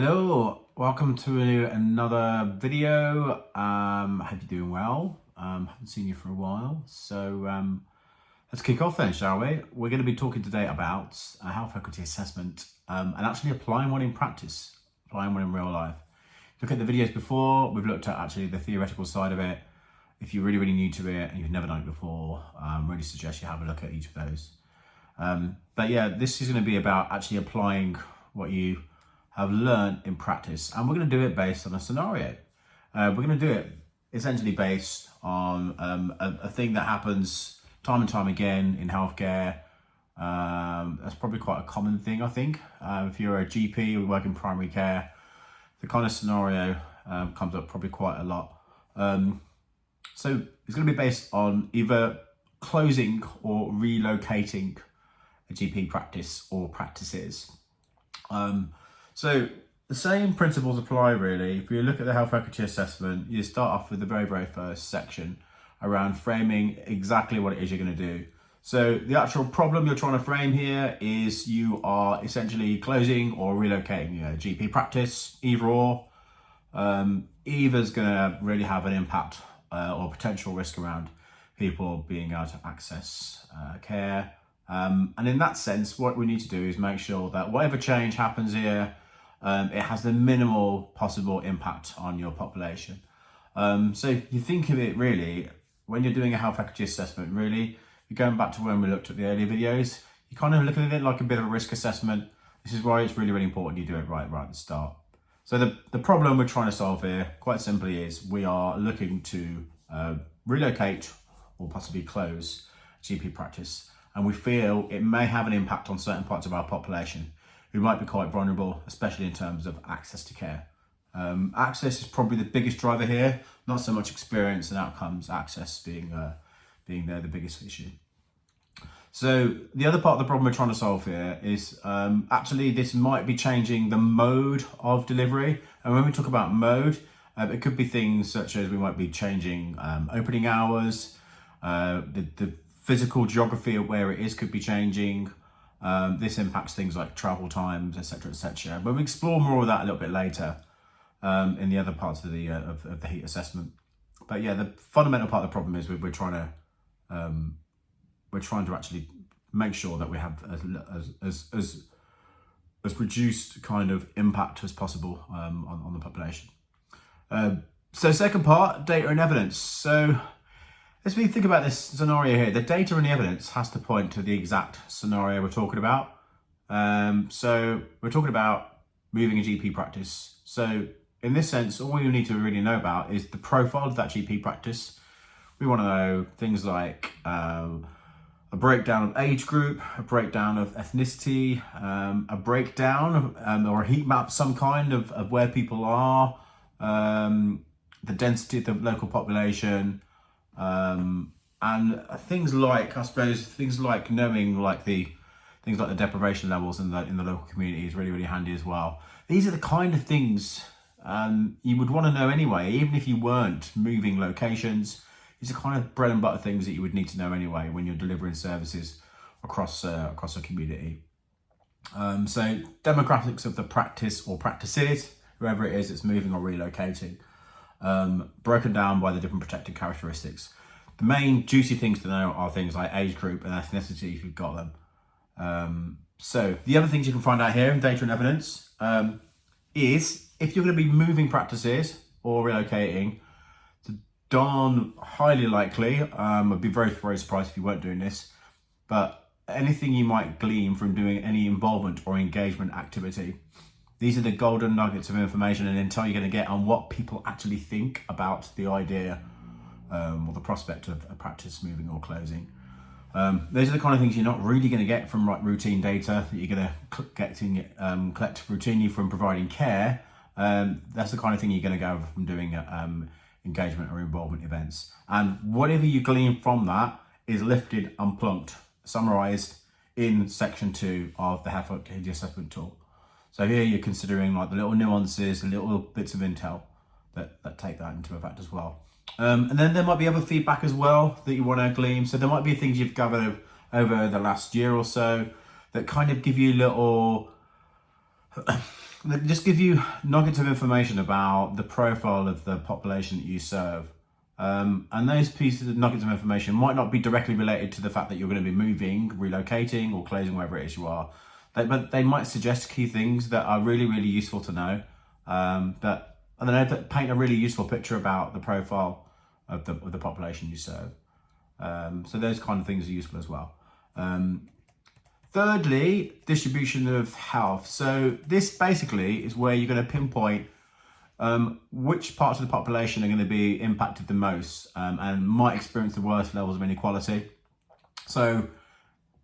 Hello, welcome to another video. I hope you're doing well. Haven't seen you for a while, so let's kick off then, shall we? We're going to be talking today about a health equity assessment and actually applying one in practice, applying one in real life. Look at the videos before, we've looked at actually the theoretical side of it. If you're really new to it and you've never done it before, really suggest you have a look at each of those. But yeah, this is going to be about actually applying what you have learned in practice, and we're going to do it based on a scenario. We're going to do it essentially based on a thing that happens time and time again in healthcare. That's probably quite a common thing, I think. If you're a GP or you work in primary care, the kind of scenario comes up probably quite a lot. So it's going to be based on either closing or relocating a GP practice or practices. So the same principles apply really. If you look at the health equity assessment, you start off with the very first section around framing exactly what it is you're going to do. So the actual problem you're trying to frame here is you are essentially closing or relocating your GP practice, either or. Either's going to really have an impact or potential risk around people being able to access care. And in that sense, what we need to do is make sure that whatever change happens here, it has the minimal possible impact on your population. So you think of it really, when you're doing a health equity assessment, really, you're going back to when we looked at the earlier videos, you kind of looking at it like a bit of a risk assessment. This is why it's really important you do it right at the start. So the problem we're trying to solve here, quite simply, is we are looking to relocate or possibly close GP practice. And we feel it may have an impact on certain parts of our population who might be quite vulnerable, especially in terms of access to care. Access is probably the biggest driver here, not so much experience and outcomes, access being there the biggest issue. So the other part of the problem we're trying to solve here is actually this might be changing the mode of delivery. And when we talk about mode, it could be things such as we might be changing opening hours, the physical geography of where it is could be changing. This impacts things like travel times, etc. But we explore more of that a little bit later in the other parts of the heat assessment. But yeah, the fundamental part of the problem is we're trying to actually make sure that we have as reduced kind of impact as possible on the population. So second part, data and evidence. So as we think about this scenario here, the data and the evidence has to point to the exact scenario we're talking about. So we're talking about moving a GP practice. So in this sense, all we need to really know about is the profile of that GP practice. We want to know things like a breakdown of age group, a breakdown of ethnicity, a breakdown or a heat map, some kind of where people are, the density of the local population, and things like, I suppose, things like knowing like the deprivation levels in the local community is really handy as well. These are the kind of things you would want to know anyway, even if you weren't moving locations. These are kind of bread and butter things that you would need to know anyway when you're delivering services across a community. So demographics of the practice or practices, whoever it is that's moving or relocating, broken down by the different protected characteristics. The main juicy things to know are things like age group and ethnicity if you've got them. So the other things you can find out here in data and evidence is if you're going to be moving practices or relocating, darn highly likely, I'd be very surprised if you weren't doing this, but anything you might glean from doing any involvement or engagement activity, these are the golden nuggets of information and intel you're going to get on what people actually think about the idea or the prospect of a practice moving or closing. Those are the kind of things you're not really going to get from routine data that you're going to collect routinely from providing care. That's the kind of thing you're going to go from doing engagement or involvement events. And whatever you glean from that is lifted and plunked, summarized in section 2 of the health equity assessment tool. So here you're considering like the little nuances, the little bits of intel that take that into effect as well. And then there might be other feedback as well that you want to glean. So there might be things you've gathered over the last year or so that kind of give you little They just give you nuggets of information about the profile of the population that you serve. And those pieces of nuggets of information might not be directly related to the fact that you're going to be moving, relocating, or closing wherever it is you are. But they might suggest key things that are really, really useful to know. That I don't know, that paint a really useful picture about the profile of the population you serve. So those kind of things are useful as well. Thirdly, distribution of health. So this basically is where you're going to pinpoint which parts of the population are going to be impacted the most and might experience the worst levels of inequality. So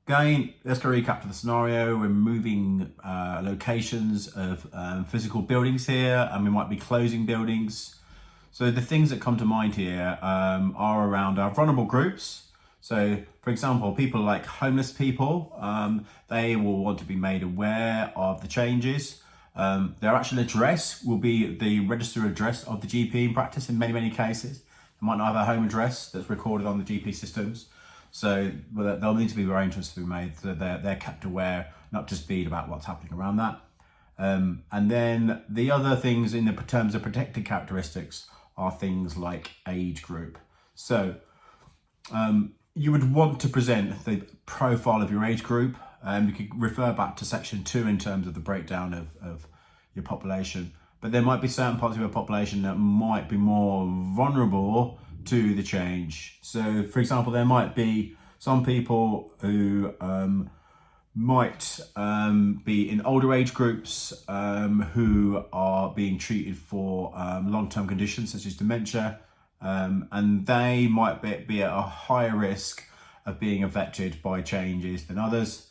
again, let's go recap to the scenario. We're moving locations of physical buildings here, and we might be closing buildings. So the things that come to mind here are around our vulnerable groups. So, for example, people like homeless people, they will want to be made aware of the changes. Their actual address will be the registered address of the GP in practice in many, many cases. They might not have a home address that's recorded on the GP systems. So they'll need to be arrangements to be made so that they're kept aware, not to speed about what's happening around that. And then the other things in the terms of protected characteristics are things like age group. So you would want to present the profile of your age group. You could refer back to section 2 in terms of the breakdown of your population. But there might be certain parts of your population that might be more vulnerable to the change. So, for example, there might be some people who might be in older age groups who are being treated for long-term conditions such as dementia. And they might be at a higher risk of being affected by changes than others.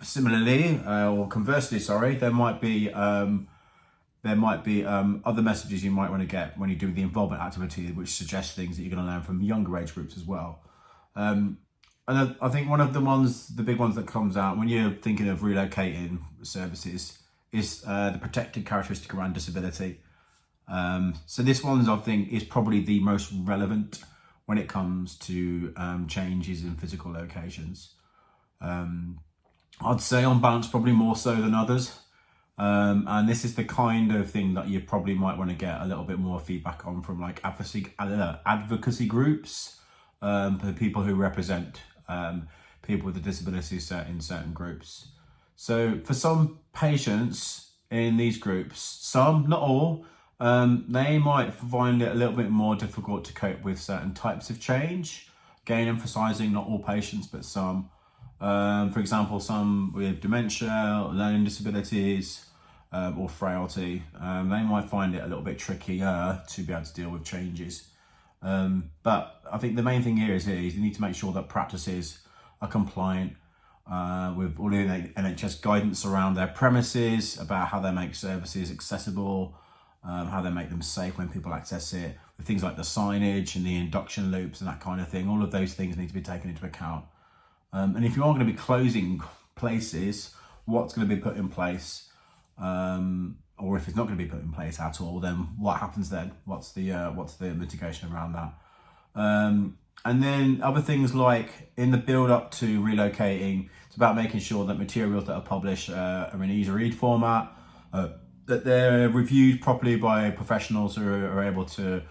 Similarly, or conversely, there might be other messages you might want to get when you do the involvement activity, which suggests things that you're going to learn from younger age groups as well. And I think one of the big ones that comes out when you're thinking of relocating services is the protected characteristic around disability. So this one, I think, is probably the most relevant when it comes to changes in physical locations. I'd say on balance, probably more so than others. And this is the kind of thing that you probably might want to get a little bit more feedback on from like advocacy groups, for people who represent people with disabilities in certain groups. So for some patients in these groups, some, not all, they might find it a little bit more difficult to cope with certain types of change. Again, emphasizing not all patients, but some. For example, some with dementia, learning disabilities, or frailty, they might find it a little bit trickier to be able to deal with changes. But I think the main thing here is you need to make sure that practices are compliant with all the NHS guidance around their premises, about how they make services accessible, how they make them safe when people access it, with things like the signage and the induction loops and that kind of thing. All of those things need to be taken into account. And if you are going to be closing places, what's going to be put in place? Or if it's not going to be put in place at all, then what happens then? What's the mitigation around that? And then other things like in the build up to relocating, it's about making sure that materials that are published are in easy read format, that they're reviewed properly by professionals who are able to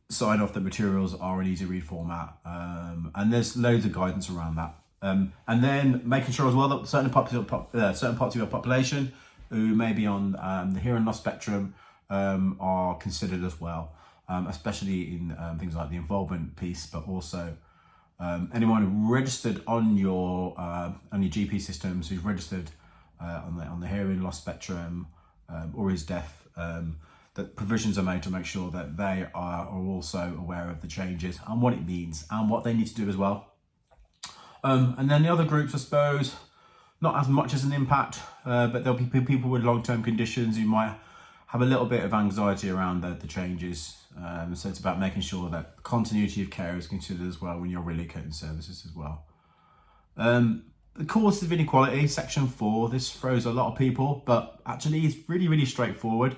sign off that materials are in easy read format. And there's loads of guidance around that. And then making sure as well that certain parts of your population who may be on the hearing loss spectrum are considered as well, especially in things like the involvement piece, but also anyone registered on your GP systems who's registered on the hearing loss spectrum or is deaf. That provisions are made to make sure that they are also aware of the changes and what it means and what they need to do as well. And then the other groups, I suppose, not as much as an impact, but there'll be people with long-term conditions who might have a little bit of anxiety around the changes. So it's about making sure that continuity of care is considered as well when you're relocating services as well. The causes of inequality, section 4, this throws a lot of people, but actually it's really, really straightforward.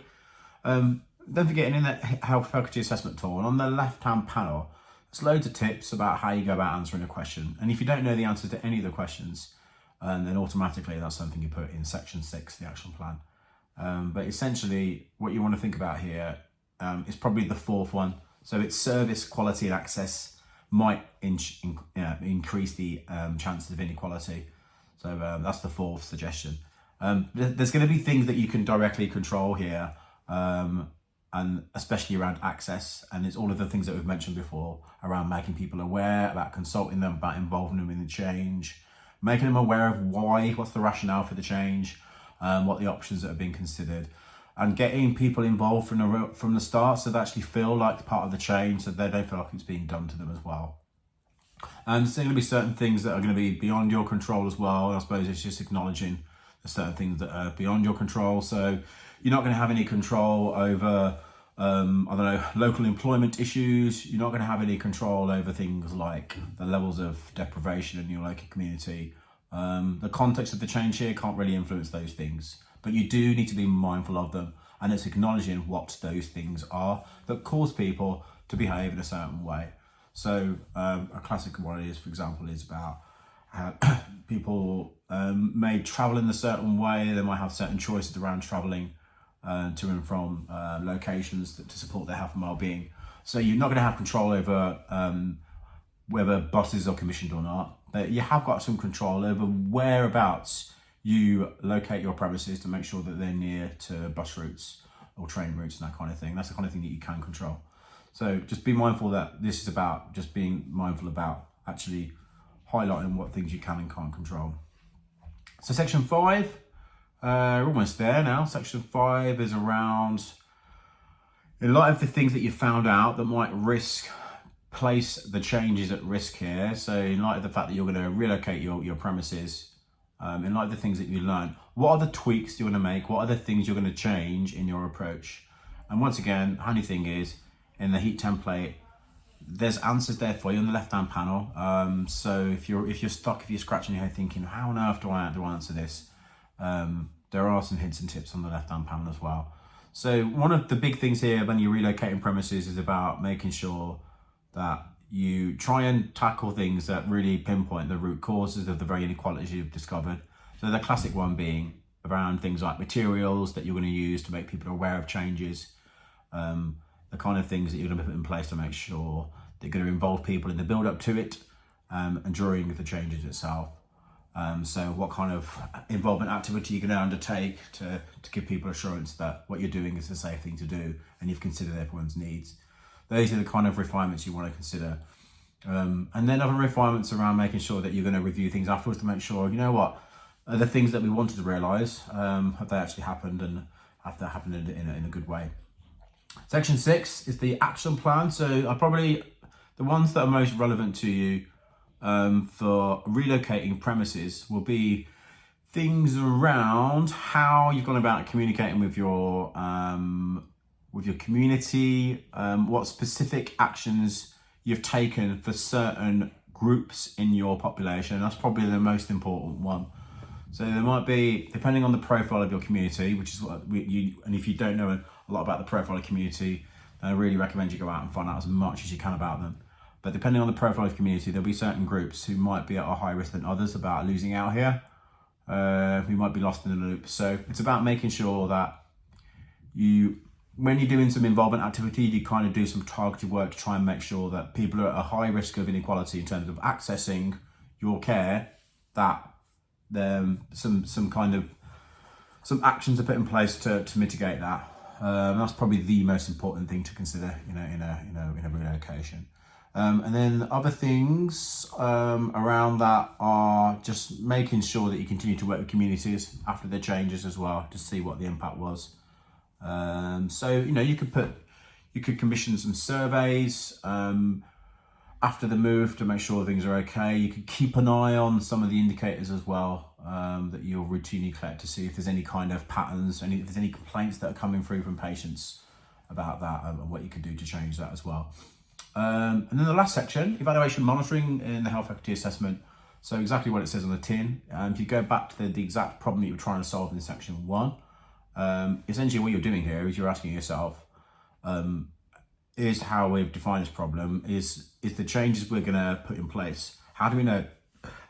Don't forget in that health faculty assessment tool, and on the left-hand panel, there's loads of tips about how you go about answering a question. And if you don't know the answer to any of the questions, and then automatically that's something you put in section 6, the action plan. But essentially what you want to think about here is probably the fourth one. So it's service quality and access might increase the chances of inequality. So that's the fourth suggestion. There's going to be things that you can directly control here, and especially around access, and it's all of the things that we've mentioned before around making people aware, about consulting them, about involving them in the change, making them aware of why, what's the rationale for the change, what the options that have been considered, and getting people involved from the start so they actually feel like part of the change, so they don't feel like it's being done to them as well. And there's going to be certain things that are going to be beyond your control as well. And I suppose it's just acknowledging there's certain things that are beyond your control. So you're not going to have any control over, local employment issues. You're not going to have any control over things like the levels of deprivation in your local community. The context of the change here can't really influence those things, but you do need to be mindful of them. And it's acknowledging what those things are that cause people to behave in a certain way. So a classic one is, for example, is about how people may travel in a certain way. They might have certain choices around traveling to and from locations to support their health and well-being. So you're not going to have control over whether buses are commissioned or not, but you have got some control over whereabouts you locate your premises to make sure that they're near to bus routes or train routes and that kind of thing. That's the kind of thing that you can control. So just be mindful that this is about just being mindful about actually highlighting what things you can and can't control. So section 5, we're almost there now. Section 5 is around, in light of the things that you found out that might place the changes at risk here. So in light of the fact that you're going to relocate your premises, in light of the things that you learned, what are the tweaks you want to make? What are the things you're going to change in your approach? And once again, handy thing is, in the heat template, there's answers there for you on the left-hand panel. So if you're stuck, if you're scratching your head thinking, how on earth do I answer this? There are some hints and tips on the left-hand panel as well. So one of the big things here when you're relocating premises is about making sure that you try and tackle things that really pinpoint the root causes of the very inequalities you've discovered. So the classic one being around things like materials that you're going to use to make people aware of changes, the kind of things that you're going to put in place to make sure they're going to involve people in the build up to it, and during the changes itself. So what kind of involvement activity you're going to undertake to give people assurance that what you're doing is the safe thing to do and you've considered everyone's needs. Those are the kind of refinements you want to consider. And then other refinements around making sure that you're going to review things afterwards to make sure, you know what, are the things that we wanted to realise, have they actually happened, and have they happened in a good way. Section 6 is the action plan. So I probably, the ones that are most relevant to you for relocating premises will be things around how you've gone about communicating with your community, what specific actions you've taken for certain groups in your population. That's probably the most important one. So there might be, depending on the profile of your community, which is what and if you don't know a lot about the profile of community, then I really recommend you go out and find out as much as you can about them. But depending on the profile of the community, there'll be certain groups who might be at a higher risk than others about losing out here, who might be lost in the loop. So it's about making sure that when you're doing some involvement activity, you kind of do some targeted work to try and make sure that people are at a high risk of inequality in terms of accessing your care, that some actions are put in place to mitigate that. That's probably the most important thing to consider, in a relocation. And then other things around that are just making sure that you continue to work with communities after the changes as well to see what the impact was. So you could commission some surveys after the move to make sure things are okay. You could keep an eye on some of the indicators as well that you'll routinely collect to see if there's any kind of patterns, if there's any complaints that are coming through from patients about that, and what you can do to change that as well. And then the last section, evaluation monitoring in the health equity assessment. So exactly what it says on the tin. If you go back to the exact problem that you were trying to solve in section 1, essentially what you're doing here is you're asking yourself, is how we've defined this problem, is the changes we're going to put in place, how do we know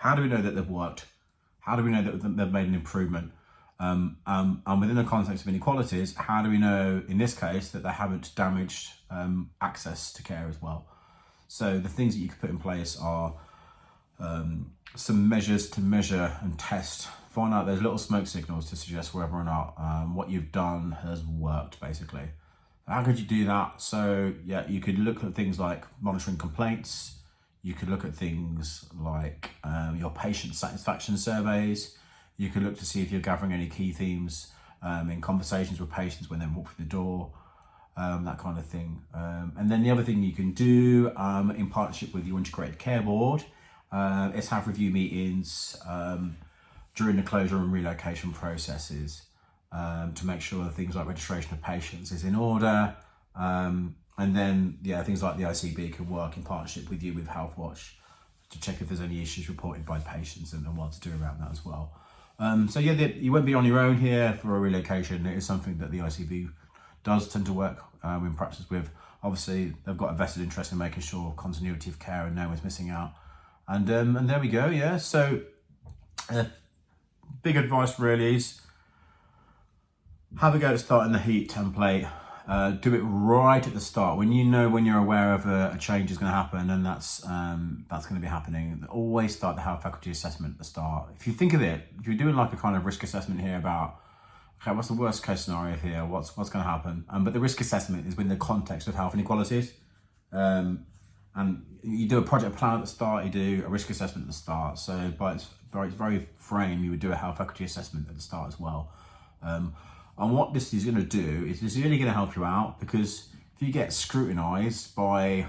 that they've worked? How do we know that they've made an improvement? And within the context of inequalities, how do we know, in this case, that they haven't damaged access to care as well? So the things that you could put in place are some measures to measure and test, find out those little smoke signals to suggest whether or not what you've done has worked, basically. How could you do that? So yeah, you could look at things like monitoring complaints. You could look at things like your patient satisfaction surveys. You could look to see if you're gathering any key themes in conversations with patients when they walk through the door, that kind of thing. And then the other thing you can do in partnership with your integrated care board is have review meetings during the closure and relocation processes to make sure that things like registration of patients is in order. And then, yeah, things like the ICB can work in partnership with you with HealthWatch to check if there's any issues reported by patients and what to do around that as well. So yeah, you won't be on your own here for a relocation. It is something that the ICB does tend to work in practice with. Obviously, they've got a vested interest in making sure continuity of care and no one's missing out. And there we go, yeah. So big advice really is have a go at starting the HEAT template. Do it right at the start when you're aware of a change is going to happen, and that's going to be happening. Always start the health faculty assessment at the start. If you think of it, if you're doing like a kind of risk assessment here about, okay, what's the worst case scenario here? What's going to happen? But the risk assessment is within the context of health inequalities. And you do a project plan at the start, you do a risk assessment at the start. So by its very frame, you would do a health equity assessment at the start as well. And what this is going to do is it's really going to help you out, because if you get scrutinised by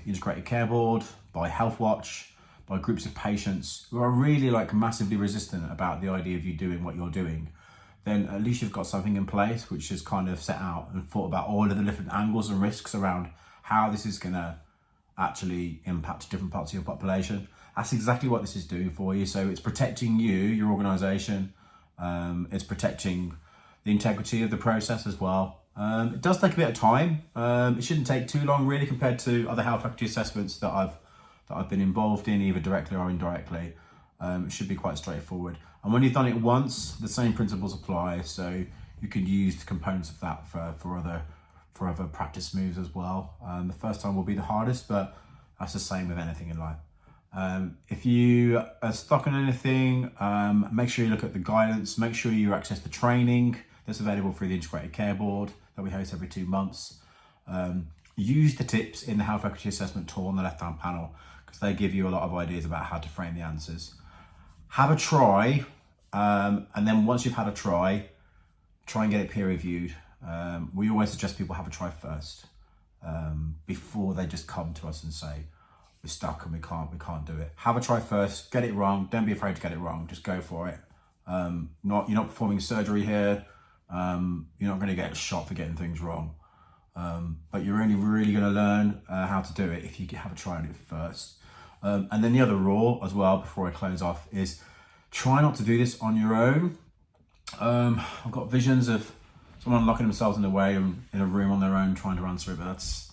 Integrated Care Board, by HealthWatch, by groups of patients who are really like massively resistant about the idea of you doing what you're doing, then at least you've got something in place which is kind of set out and thought about all of the different angles and risks around how this is going to actually impact different parts of your population. That's exactly what this is doing for you. So it's protecting you, your organisation. It's protecting the integrity of the process as well. It does take a bit of time. It shouldn't take too long really compared to other health equity assessments that I've been involved in, either directly or indirectly. It should be quite straightforward. And when you've done it once, the same principles apply. So you can use the components of that for other practice moves as well. The first time will be the hardest, but that's the same with anything in life. If you are stuck on anything, make sure you look at the guidance, make sure you access the training that's available through the Integrated Care Board that we host every 2 months. Use the tips in the Health Equity Assessment tool on the left-hand panel, because they give you a lot of ideas about how to frame the answers. Have a try, and then once you've had a try and get it peer reviewed. We always suggest people have a try first, before they just come to us and say, we're stuck and we can't do it. Have a try first, get it wrong. Don't be afraid to get it wrong. Just go for it. You're not performing surgery here. You're not going to get shot for getting things wrong. But you're only really going to learn how to do it if you have a try on it first. And then the other rule as well, before I close off, is try not to do this on your own. I've got visions of someone locking themselves in a room on their own trying to answer it, but that's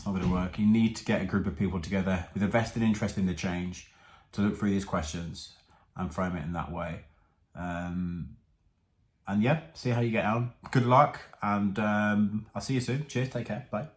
not going to work. You need to get a group of people together with a vested interest in the change to look through these questions and frame it in that way. And yeah, see how you get on. Good luck, and I'll see you soon. Cheers, take care, bye.